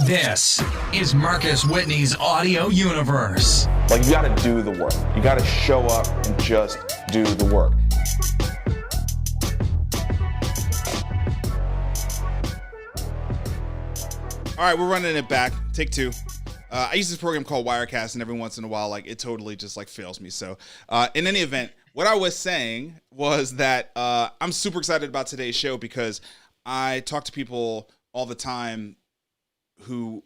This is Marcus Whitney's audio universe. Like, you gotta do the work. You gotta show up and just do the work. All right, we're running it back. Take two. I use this program called Wirecast, and every once in a while, like, it totally just like fails me. So, in any event, what I was saying was that I'm super excited about today's show because I talk to people all the time who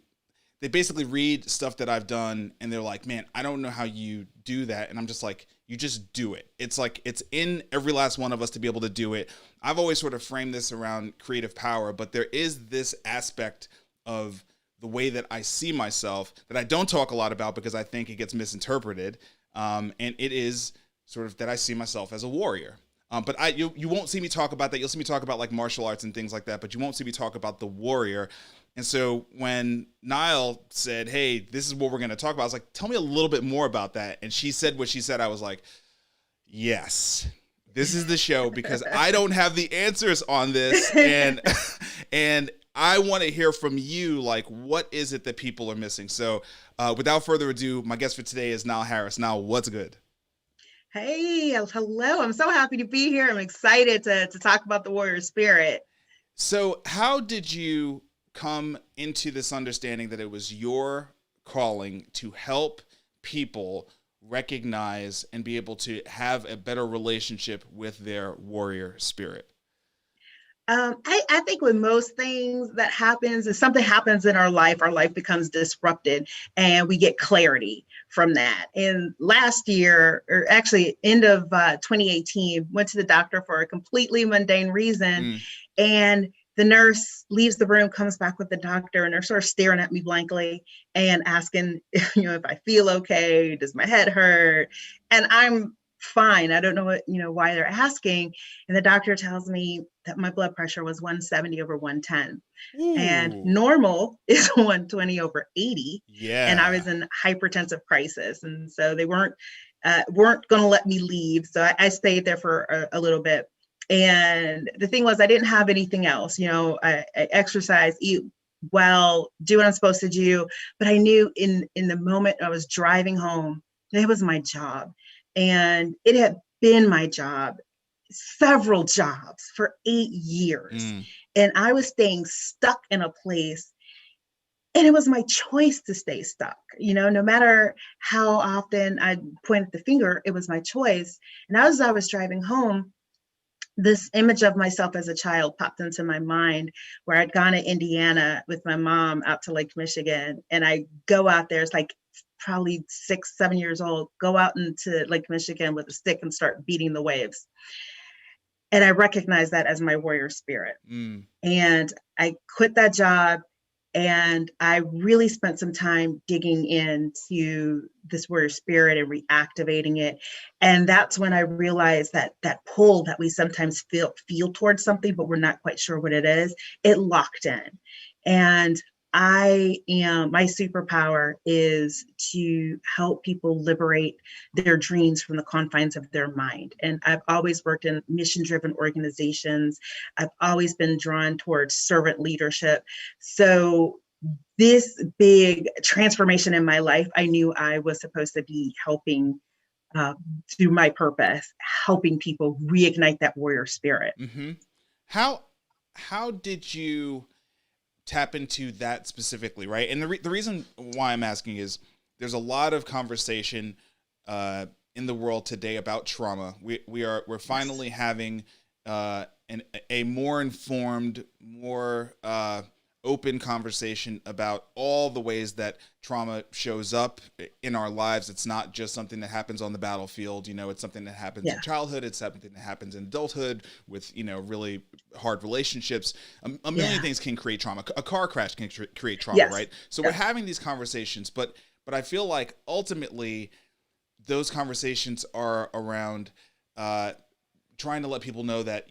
they basically read stuff that I've done, and they're like, "Man, I don't know how you do that," and I'm just like, "You just do it." It's like it's in every last one of us to be able to do it. I've always sort of framed this around creative power, but there is this aspect of the way that I see myself that I don't talk a lot about because I think it gets misinterpreted. And it is sort of that I see myself as a warrior. But you won't see me talk about that. You'll see me talk about like martial arts and things like that, but you won't see me talk about the warrior. And so when Nile said, "Hey, this is what we're going to talk about," I was like, "Tell me a little bit more about that." And she said what she said. I was like, yes, this is the show because I don't have the answers on this. And I want to hear from you, like, what is it that people are missing? So without further ado, my guest for today is Nile Harris. Nile, what's good? Hey, hello. I'm so happy to be here. I'm excited to talk about the warrior spirit. So how did you come into this understanding that it was your calling to help people recognize and be able to have a better relationship with their warrior spirit? I think with most things that happens, if something happens in our life becomes disrupted and we get clarity from that. And last year, or actually end of 2018, went to the doctor for a completely mundane reason. And the nurse leaves the room, comes back with the doctor, and they're sort of staring at me blankly and asking, if I feel okay, does my head hurt? And I'm fine. I don't know why they're asking. And the doctor tells me that my blood pressure was 170 over 110. Ooh. And normal is 120 over 80. Yeah. And I was in hypertensive crisis. And so they weren't going to let me leave. So I stayed there for a little bit. And the thing was, I didn't have anything else. I exercise, eat well, do what I'm supposed to do. But I knew in the moment I was driving home, it was my job. And it had been my job, several jobs for 8 years. And I was staying stuck in a place. And it was my choice to stay stuck. No matter how often I pointed the finger, it was my choice. And as I was driving home, this image of myself as a child popped into my mind where I'd gone to Indiana with my mom out to Lake Michigan. And I go out there, it's like probably 6, 7 years old, go out into Lake Michigan with a stick and start beating the waves. And I recognize that as my warrior spirit. And I quit that job and I really spent some time digging into this warrior spirit and reactivating it. And that's when I realized that pull that we sometimes feel towards something, but we're not quite sure what it is, it locked in. And my superpower is to help people liberate their dreams from the confines of their mind. And I've always worked in mission-driven organizations. I've always been drawn towards servant leadership. So this big transformation in my life, I knew I was supposed to be helping through my purpose, helping people reignite that warrior spirit. Mm-hmm. How did you tap into that specifically, right? And the reason why I'm asking is there's a lot of conversation in the world today about trauma. We're finally having a more informed, more open conversation about all the ways that trauma shows up in our lives. It's not just something that happens on the battlefield. It's something that happens in childhood. It's something that happens in adulthood with, really hard relationships. A million things can create trauma. A car crash can create trauma, right? So we're having these conversations, but I feel like ultimately those conversations are around trying to let people know that,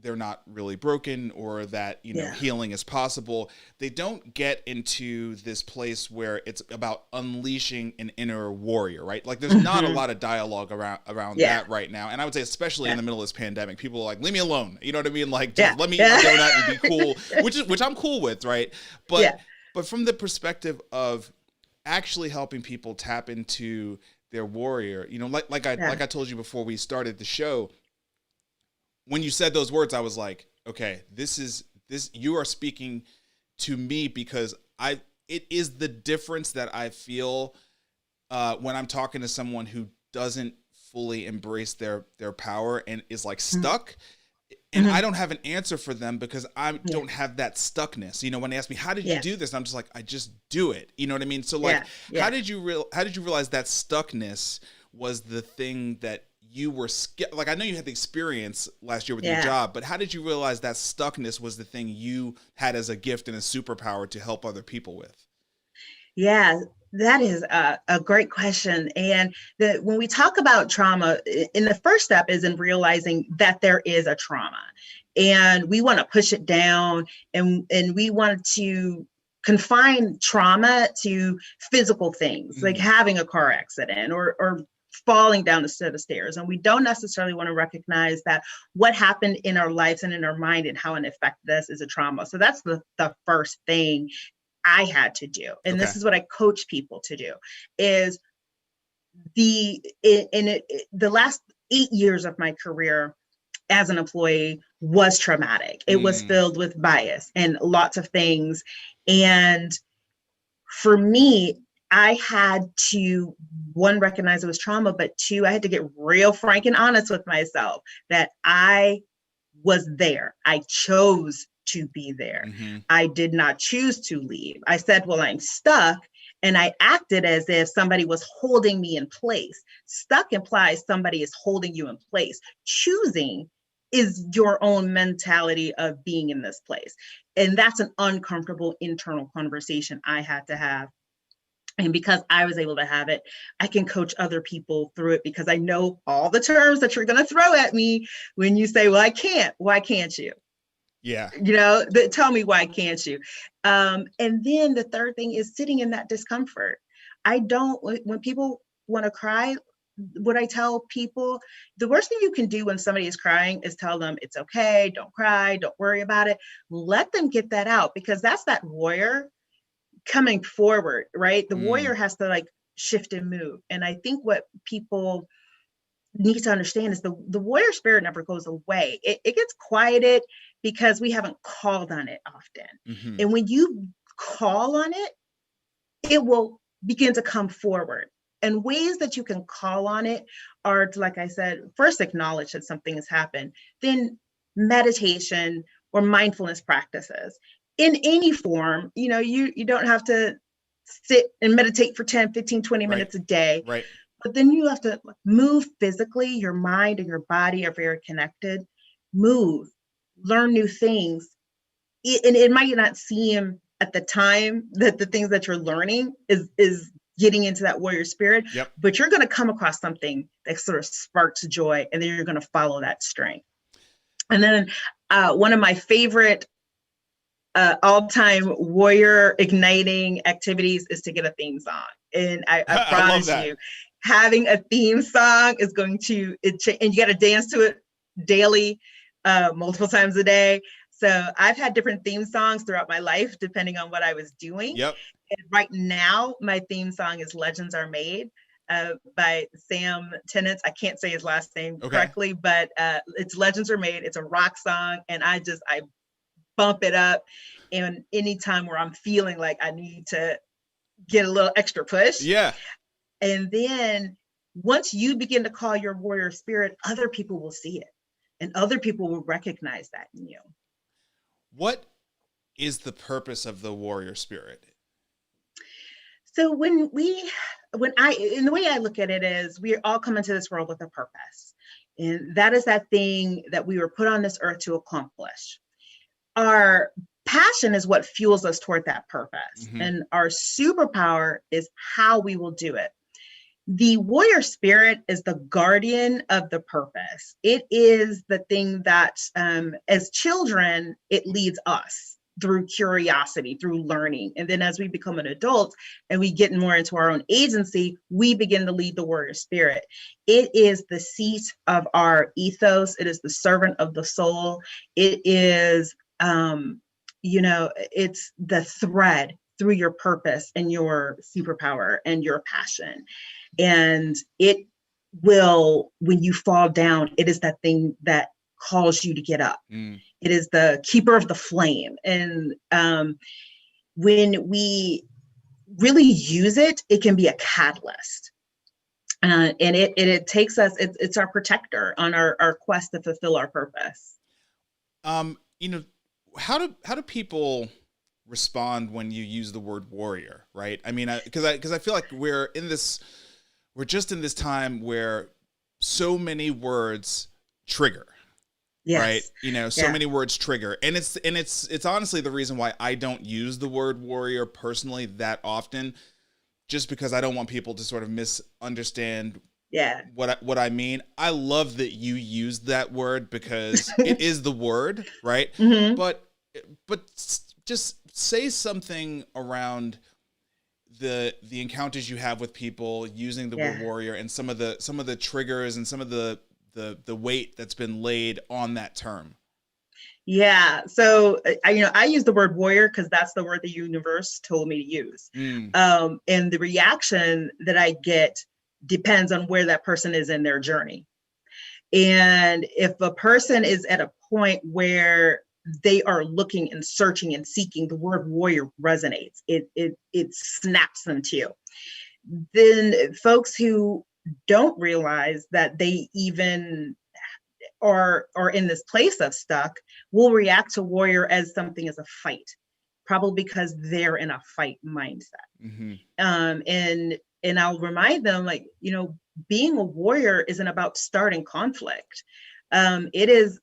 they're not really broken or that, healing is possible. They don't get into this place where it's about unleashing an inner warrior, right? Like there's not a lot of dialogue around that right now. And I would say, especially in the middle of this pandemic, people are like, leave me alone. You know what I mean? Like, just let me eat my donut and be cool, which I'm cool with, right? But But from the perspective of actually helping people tap into their warrior, you know, like I told you before we started the show, when you said those words, I was like, okay, this you are speaking to me, because it is the difference that I feel when I'm talking to someone who doesn't fully embrace their power and is like stuck. And I don't have an answer for them because I don't have that stuckness. You know, when they ask me, how did you do this? And I'm just like, I just do it. You know what I mean? So like, how did you realize that stuckness was the thing that you were like, I know you had the experience last year with your job, but how did you realize that stuckness was the thing you had as a gift and a superpower to help other people with? Yeah, that is a great question. And when we talk about trauma, in the first step is in realizing that there is a trauma, and we want to push it down, and we want to confine trauma to physical things, like having a car accident or falling down a set of stairs. And we don't necessarily want to recognize that what happened in our lives and in our mind and how it affected us is a trauma. So that's the first thing I had to do. And this is what I coach people to do, is the last 8 years of my career as an employee was traumatic. It was filled with bias and lots of things. And for me, I had to, one, recognize it was trauma, but two, I had to get real frank and honest with myself that I was there. I chose to be there. I did not choose to leave. I said, well, I'm stuck. And I acted as if somebody was holding me in place. Stuck implies somebody is holding you in place. Choosing is your own mentality of being in this place. And that's an uncomfortable internal conversation I had to have. And because I was able to have it, I can coach other people through it, because I know all the terms that you're going to throw at me when you say, well, I can't. Why can't you? Yeah. You know, tell me, why can't you? And then the third thing is sitting in that discomfort. When people want to cry, what I tell people, the worst thing you can do when somebody is crying is tell them it's okay, don't cry, don't worry about it. Let them get that out, because that's that warrior coming forward, right? The warrior has to like shift and move. And I think what people need to understand is the warrior spirit never goes away. It gets quieted because we haven't called on it often. And when you call on it, it will begin to come forward. And ways that you can call on it are to, like I said, first acknowledge that something has happened, then meditation or mindfulness practices in any form. You know, you don't have to sit and meditate for 10, 15, 20 minutes a day. Right. But then you have to move physically. Your mind and your body are very connected. Move, learn new things. And it might not seem at the time that the things that you're learning is getting into that warrior spirit, but you're going to come across something that sort of sparks joy, and then you're going to follow that strength. And then one of my favorite all-time warrior igniting activities is to get a theme song. And I promise you, having a theme song is going to, and you got to dance to it daily, multiple times a day. So I've had different theme songs throughout my life, depending on what I was doing. And right now, my theme song is Legends Are Made by Sam Tennant. I can't say his last name correctly, but it's Legends Are Made. It's a rock song. And I bump it up. And anytime where I'm feeling like I need to get a little extra push. And then once you begin to call your warrior spirit, other people will see it, and other people will recognize that in you. What is the purpose of the warrior spirit? So the way I look at it is, we all come into this world with a purpose. And that is that thing that we were put on this earth to accomplish. Our passion is what fuels us toward that purpose. And our superpower is how we will do it. The warrior spirit is the guardian of the purpose. It is the thing that, as children, it leads us through curiosity, through learning. And then as we become an adult and we get more into our own agency, we begin to lead the warrior spirit. It is the seat of our ethos. It is the servant of the soul. It is, it's the thread through your purpose and your superpower and your passion. And it will, when you fall down, it is that thing that calls you to get up. It is the keeper of the flame. And when we really use it, it can be a catalyst. And it takes us, it's our protector on our quest to fulfill our purpose. You know, how do people respond when you use the word warrior, right? I mean, because I feel like we're just in this time where so many words trigger. Yes. Right. You know, so many words trigger. And it's honestly the reason why I don't use the word warrior personally that often, just because I don't want people to sort of misunderstand what I mean. I love that you used that word because it is the word, right? Mm-hmm. But just say something around the encounters you have with people using the word warrior and some of the triggers and some of the weight that's been laid on that term. Yeah. So, I use the word warrior because that's the word the universe told me to use. And the reaction that I get depends on where that person is in their journey. And if a person is at a point where they are looking and searching and seeking, the word warrior resonates. It snaps them to you. Then folks who don't realize that they even are in this place of stuck will react to warrior as something as a fight, probably because they're in a fight mindset. Mm-hmm. And I'll remind them, like, being a warrior isn't about starting conflict. It is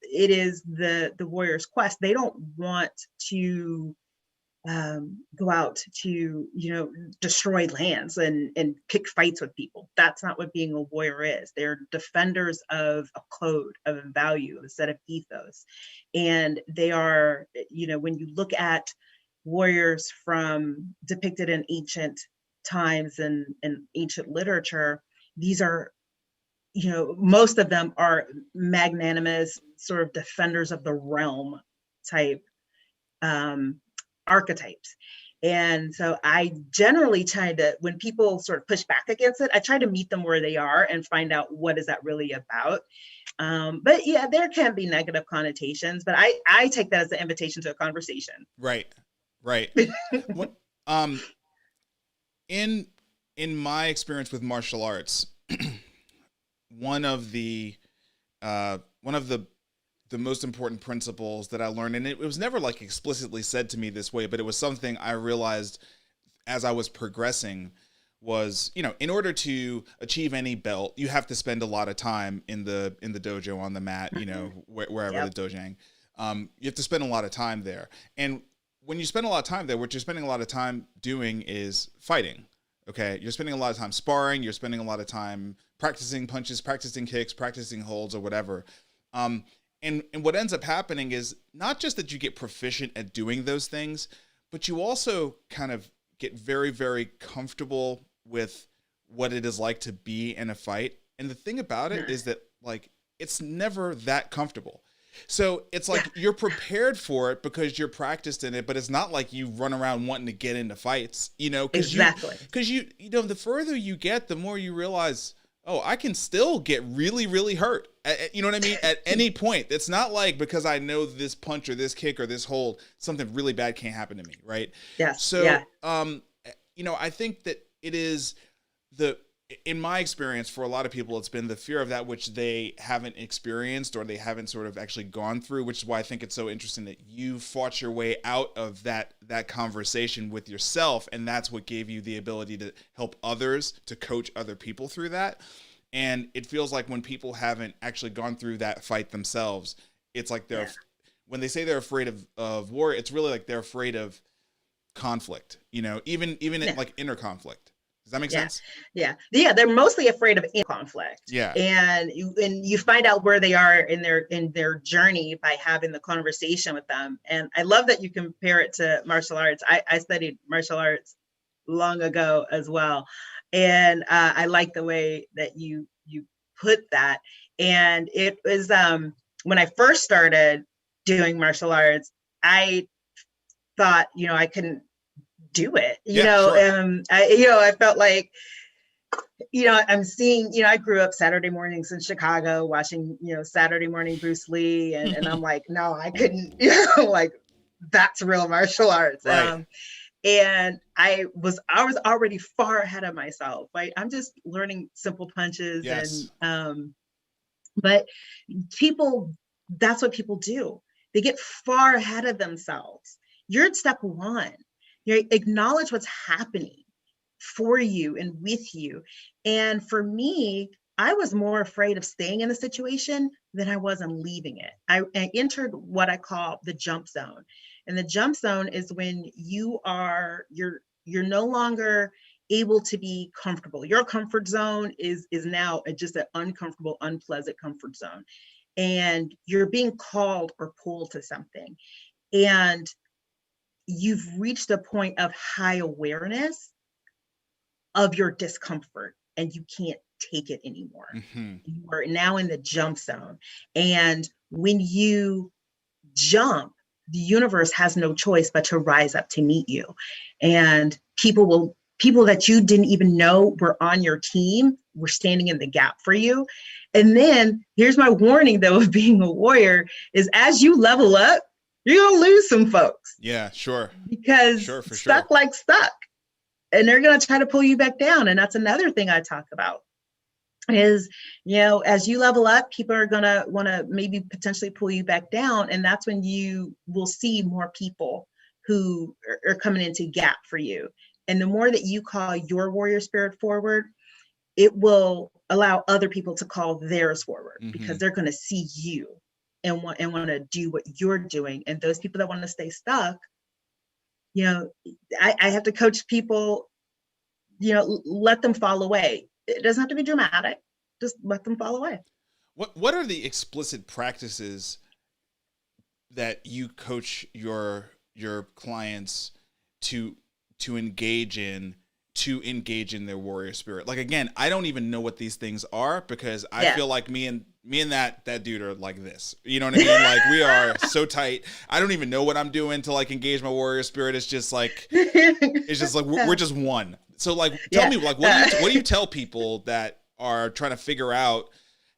the warrior's quest. They don't want to go out to, destroy lands and pick fights with people. That's not what being a warrior is. They're defenders of a code, of a value, of a set of ethos. And they are, when you look at warriors from depicted in ancient times and ancient literature, these are, most of them are magnanimous, sort of defenders of the realm type archetypes. And so I generally try to, when people sort of push back against it, I try to meet them where they are and find out what is that really about. But yeah, there can be negative connotations, but I take that as an invitation to a conversation. Right. What, in my experience with martial arts, one of the most important principles that I learned, and it was never like explicitly said to me this way, but it was something I realized as I was progressing, was, in order to achieve any belt, you have to spend a lot of time in the dojo, on the mat, wherever the dojang. You have to spend a lot of time there. And when you spend a lot of time there, what you're spending a lot of time doing is fighting. Okay. You're spending a lot of time sparring. You're spending a lot of time practicing punches, practicing kicks, practicing holds, or whatever. And what ends up happening is not just that you get proficient at doing those things, but you also kind of get very, very comfortable with what it is like to be in a fight. And the thing about it is that, like, it's never that comfortable. So it's like you're prepared for it because you're practiced in it, but it's not like you run around wanting to get into fights, Exactly. Because the further you get, the more you realize, oh, I can still get really, really hurt. You know what I mean? At any point. It's not like because I know this punch or this kick or this hold, something really bad can't happen to me, right? Yes. So, I think that it is in my experience, for a lot of people, it's been the fear of that which they haven't experienced or they haven't sort of actually gone through, which is why I think it's so interesting that you fought your way out of that conversation with yourself. And that's what gave you the ability to help others, to coach other people through that. And it feels like when people haven't actually gone through that fight themselves, it's like when they say they're afraid of war, it's really like they're afraid of conflict, even like inner conflict. Does that make sense? Yeah. They're mostly afraid of conflict. Yeah. And you find out where they are in their journey by having the conversation with them. And I love that you compare it to martial arts. I studied martial arts long ago as well. And I like the way that you put that. And it was when I first started doing martial arts, I thought, I couldn't do it. Sure. I felt like, I'm seeing, I grew up Saturday mornings in Chicago watching, Saturday morning Bruce Lee. And I'm like, no, I couldn't, like that's real martial arts. Right. And I was already far ahead of myself. Like I'm just learning simple punches. Yes. But people, that's what people do. They get far ahead of themselves. You're at step one. You acknowledge what's happening for you and with you. And for me, I was more afraid of staying in the situation than I was on leaving it. I entered what I call the jump zone. And the jump zone is when you're no longer able to be comfortable. Your comfort zone is now just an uncomfortable, unpleasant comfort zone. And you're being called or pulled to something. And you've reached a point of high awareness of your discomfort and you can't take it anymore. Mm-hmm. You are now in the jump zone. And when you jump, the universe has no choice but to rise up to meet you. And people that you didn't even know were on your team were standing in the gap for you. And then here's my warning though of being a warrior is as you level up, you're gonna lose some folks. Yeah, sure. Because stuck like stuck. And they're going to try to pull you back down. And that's another thing I talk about is, as you level up, people are going to want to maybe potentially pull you back down. And that's when you will see more people who are coming into gap for you. And the more that you call your warrior spirit forward, it will allow other people to call theirs forward because they're going to see you and want to do what you're doing. And those people that want to stay stuck, I have to coach people, let them fall away. It doesn't have to be dramatic. Just let them fall away. What are the explicit practices that you coach your clients to engage in their warrior spirit? Like, again, I don't even know what these things are because I feel like me and that dude are like this. You know what I mean? Like we are so tight. I don't even know what I'm doing to like engage my warrior spirit. It's just like we're just one. So like tell me like what do you tell people that are trying to figure out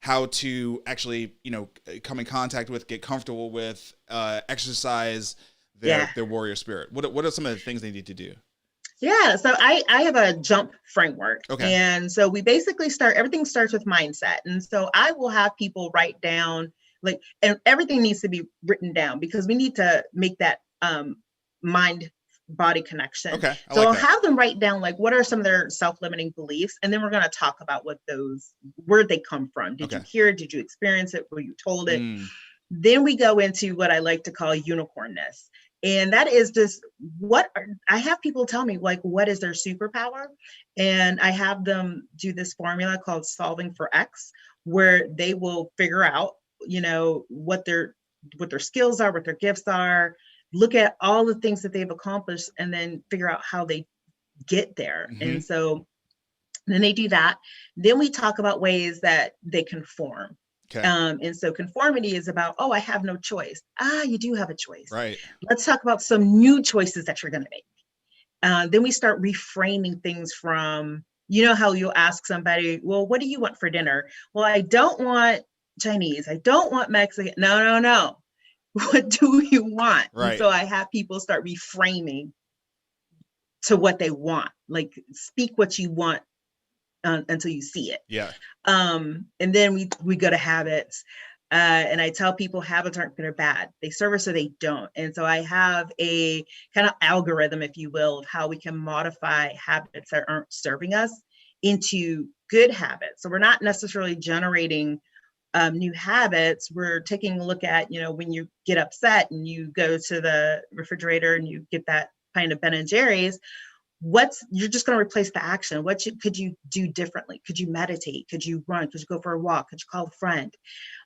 how to actually, come in contact with, get comfortable with, exercise their warrior spirit? What are some of the things they need to do? Yeah, so I have a jump framework. Okay. And so we basically everything starts with mindset. And so I will have people write down and everything needs to be written down because we need to make that mind body connection. Okay. I'll have them write down what are some of their self-limiting beliefs, and then we're going to talk about where they come from. Did you hear it? Did you experience it? Were you told it? Then we go into what I like to call unicornness. And that is just I have people tell me, what is their superpower? And I have them do this formula called solving for X, where they will figure out, what their skills are, what their gifts are, look at all the things that they've accomplished, and then figure out how they get there. And so then they do that. Then we talk about ways that they conform. Okay. And so conformity is about, I have no choice. You do have a choice. Right. Let's talk about some new choices that you're going to make. Then we start reframing things from, how you'll ask somebody, well, what do you want for dinner? Well, I don't want Chinese. I don't want Mexican. No. What do you want? Right. And so I have people start reframing to what they want. Like speak what you want until you see it. Yeah. And then we go to habits. And I tell people habits aren't good or bad. They serve us or they don't. And so I have a kind of algorithm, if you will, of how we can modify habits that aren't serving us into good habits. So we're not necessarily generating new habits. We're taking a look at, when you get upset and you go to the refrigerator and you get that pint of Ben & Jerry's, you're just going to replace the action. Could you do differently? Could you meditate? Could you run? Could you go for a walk? Could you call a friend?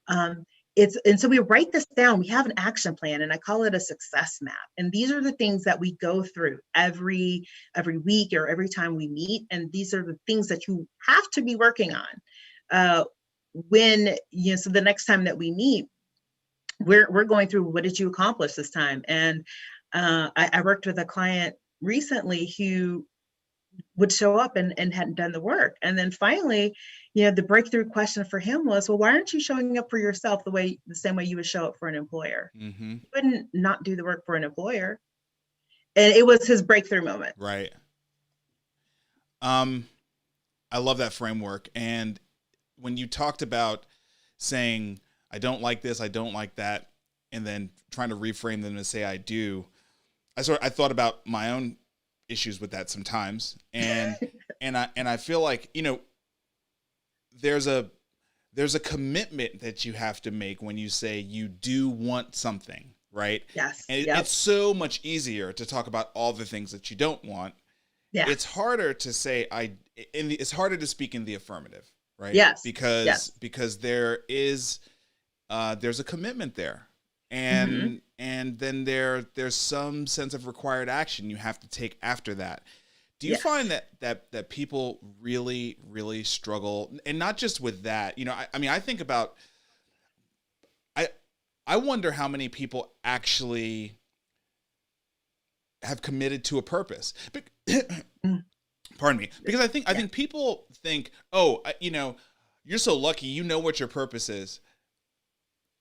And so we write this down. We have an action plan, and I call it a success map. And these are the things that we go through every week or every time we meet. And these are the things that you have to be working on. So the next time that we meet, we're going through, what did you accomplish this time? And I worked with a client recently who would show up and hadn't done the work. And then finally, you know, the breakthrough question for him was, well, why aren't you showing up for yourself the same way you would show up for an employer? Mm-hmm. You wouldn't not do the work for an employer. And it was his breakthrough moment. Right. I love that framework. And when you talked about saying, I don't like this, I don't like that, and then trying to reframe them to say I do, I thought about my own issues with that sometimes. And I feel like, you know, there's a commitment that you have to make when you say you do want something, right? Yes. And Yep. it's so much easier to talk about all the things that you don't want. Yeah. It's harder to say it's harder to speak in the affirmative, right? Yes. Because there is there's a commitment there. And then there's some sense of required action you have to take after that. Do you find that people really, really struggle, and not just with that? You know, I mean, I think about, I wonder how many people actually have committed to a purpose. Pardon me, because I think people think, oh, you know, you're so lucky, you know what your purpose is.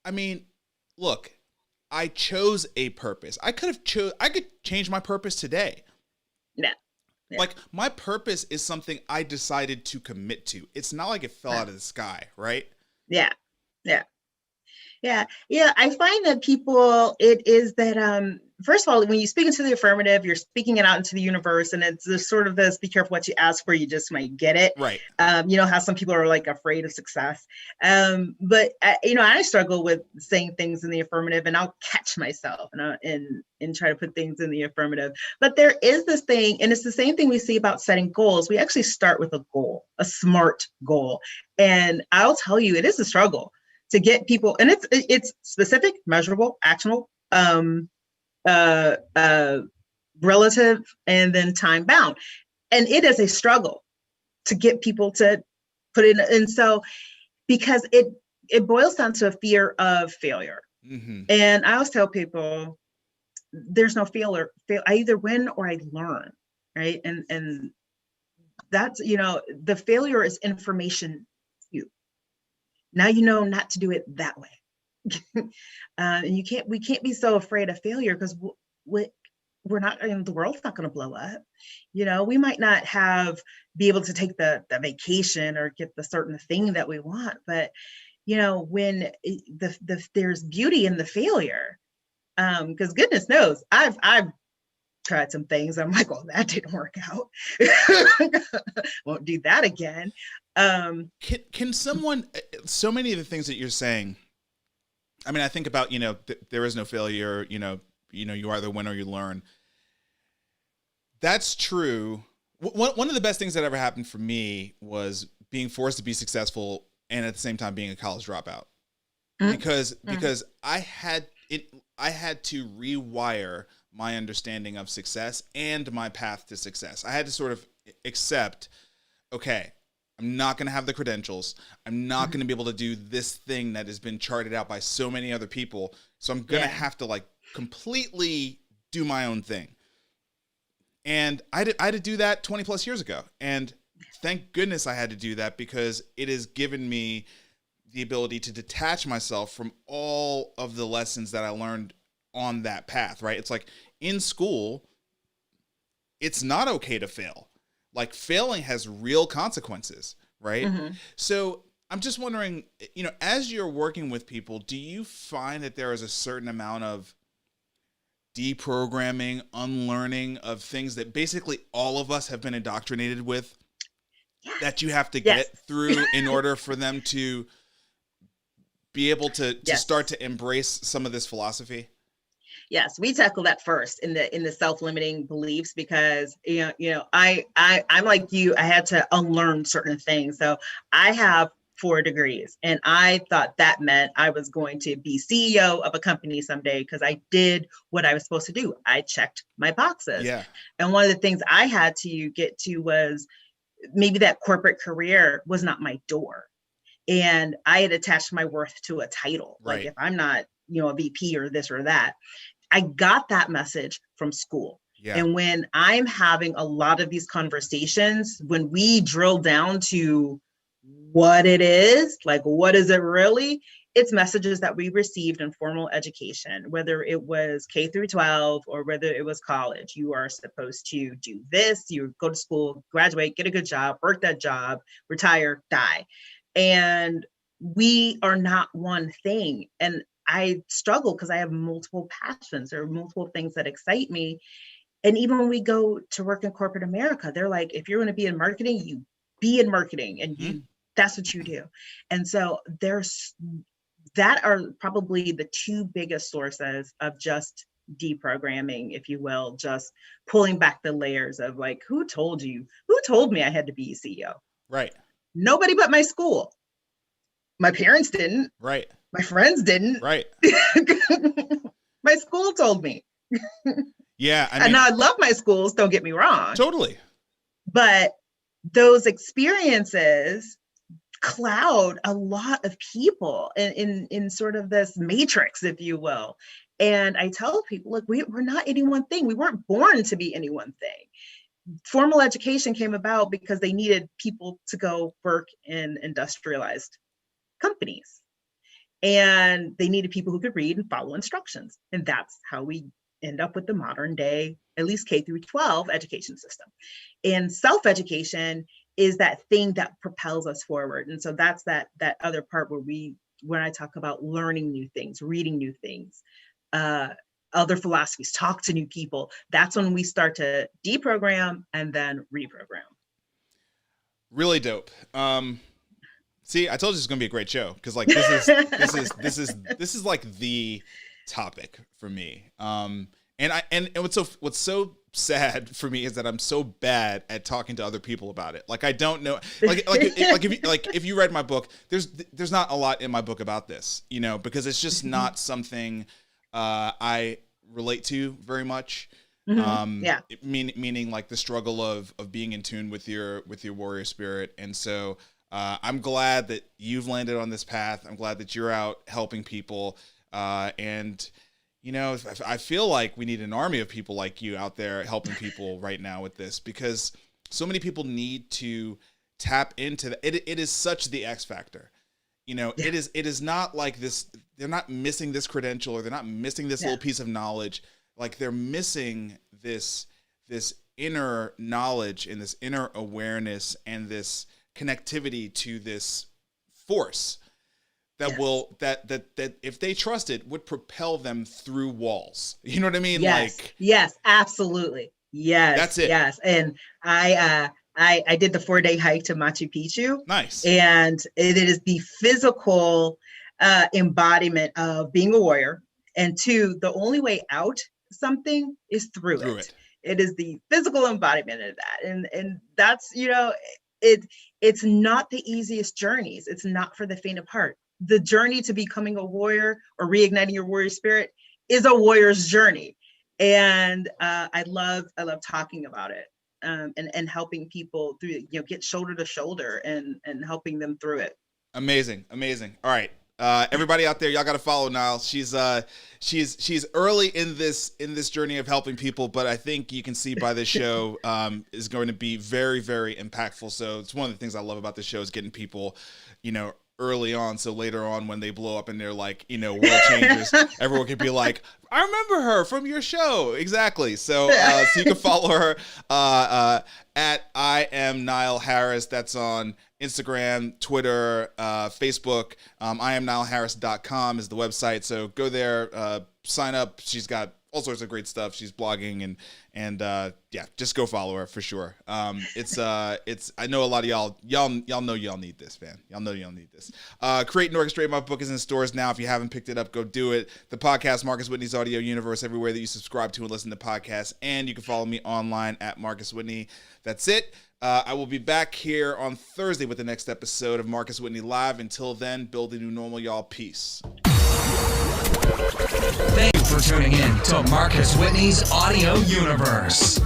I mean, look, I chose a purpose. I could change my purpose today. Yeah. Like, my purpose is something I decided to commit to. It's not like it fell out of the sky, right? Yeah. I find that people, it is that, first of all, when you speak into the affirmative, you're speaking it out into the universe, and it's this sort of this, be careful what you ask for, you just might get it. Right. You know how some people are like afraid of success. But you know, I struggle with saying things in the affirmative, and I'll catch myself and try to put things in the affirmative. But there is this thing, and it's the same thing we see about setting goals. We actually start with a goal, a SMART goal. And I'll tell you, it is a struggle to get people, and it's specific, measurable, actionable, relative, and then time bound. And it is a struggle to get people to put it in. And so, because it boils down to a fear of failure. Mm-hmm. And I always tell people, there's no failure. I either win or I learn, right? And that's, you know, the failure is information. Now you know not to do it that way. And we can't be so afraid of failure, because we're not, the world's not going to blow up. You know, we might not be able to take the vacation or get the certain thing that we want, but you know, when there's beauty in the failure, because goodness knows, I've tried some things. I'm like, well, that didn't work out. Won't do that again. Can someone, so many of the things that you're saying, I mean, I think about, you know, there is no failure, you know, you either win or you learn. That's true. One of the best things that ever happened for me was being forced to be successful and at the same time being a college dropout. Because I had to rewire my understanding of success and my path to success. I had to sort of accept, okay, I'm not going to have the credentials. I'm not going to be able to do this thing that has been charted out by so many other people. So I'm going to have to like completely do my own thing. And I had to do that 20 plus years ago. And thank goodness I had to do that, because it has given me the ability to detach myself from all of the lessons that I learned on that path, right? It's like in school, it's not okay to fail. Like, failing has real consequences, right? Mm-hmm. So I'm just wondering, you know, as you're working with people, do you find that there is a certain amount of deprogramming, unlearning of things that basically all of us have been indoctrinated with, that you have to get through in order for them to be able to start to embrace some of this philosophy? Yes, we tackle that first in the self-limiting beliefs, because I'm like you. I had to unlearn certain things. So I have 4 degrees, and I thought that meant I was going to be CEO of a company someday, because I did what I was supposed to do. I checked my boxes. Yeah. And one of the things I had to get to was maybe that corporate career was not my door, and I had attached my worth to a title. Right. Like, if I'm not, a VP or this or that. I got that message from school. Yeah. And when I'm having a lot of these conversations, when we drill down to what it is, like what is it really? It's messages that we received in formal education, whether it was K through 12 or whether it was college. You are supposed to do this, you go to school, graduate, get a good job, work that job, retire, die. And we are not one thing. And I struggle because I have multiple passions. There are multiple things that excite me. And even when we go to work in corporate America, they're like, if you're going to be in marketing, you be in marketing and you that's what you do. And so that are probably the two biggest sources of just deprogramming, if you will, just pulling back the layers of like, who told me I had to be a CEO? Right. Nobody but my school. My parents didn't. Right. My friends didn't. Right. My school told me. Yeah. And now I love my schools, don't get me wrong. Totally. But those experiences cloud a lot of people in sort of this matrix, if you will. And I tell people, look, we're not any one thing. We weren't born to be any one thing. Formal education came about because they needed people to go work in industrialized companies. And they needed people who could read and follow instructions. And that's how we end up with the modern day, at least K through 12 education system. And self-education is that thing that propels us forward. And so that's that other part where when I talk about learning new things, reading new things, other philosophies, talk to new people, that's when we start to deprogram and then reprogram. Really dope. See, I told you it's gonna be a great show because like this is like the topic for me. And what's so sad for me is that I'm so bad at talking to other people about it. Like I don't know, if you read my book, there's not a lot in my book about this, you know, because it's just not something I relate to very much. Meaning like the struggle of being in tune with your warrior spirit. And so I'm glad that you've landed on this path. I'm glad that you're out helping people. And you know, I feel like we need an army of people like you out there helping people right now with this, because so many people need to tap into that. It is such the X factor. You know, it is not like this. They're not missing this credential, or they're not missing this little piece of knowledge. Like they're missing this inner knowledge and this inner awareness and this connectivity to this force that will that if they trust it would propel them through walls. You know what I mean? Yes, absolutely. Yes. That's it. Yes. And I did the 4-day hike to Machu Picchu. Nice. And it is the physical embodiment of being a warrior. And two, the only way out something is through it. It is the physical embodiment of that. And that's, you know, it's not the easiest journeys. It's not for the faint of heart. The journey to becoming a warrior or reigniting your warrior spirit is a warrior's journey. And I love talking about it and helping people through, you know, get shoulder to shoulder and helping them through it. Amazing. All right. Everybody out there, y'all got to follow Nile. She's early in this journey of helping people, but I think you can see by this show is going to be very, very impactful. So it's one of the things I love about this show is getting people, you know, early on, so later on when they blow up and they're like, you know, world changers, everyone can be like, I remember her from your show. Exactly. So so you can follow her at I am Nile Harris. That's on Instagram, Twitter, Facebook. IamNileHarris.com is the website. So go there, sign up. She's got all sorts of great stuff. She's blogging and yeah, just go follow her for sure. It's I know a lot of y'all know y'all need this, man. Y'all know y'all need this. Create and Orchestrate, my book is in stores now. If you haven't picked it up, go do it. The podcast, Marcus Whitney's Audio Universe, everywhere that you subscribe to and listen to podcasts. And you can follow me online at Marcus Whitney. That's it. I will be back here on Thursday with the next episode of Marcus Whitney Live. Until then, build a new normal, y'all. Peace. Thank you for tuning in to Marcus Whitney's Audio Universe.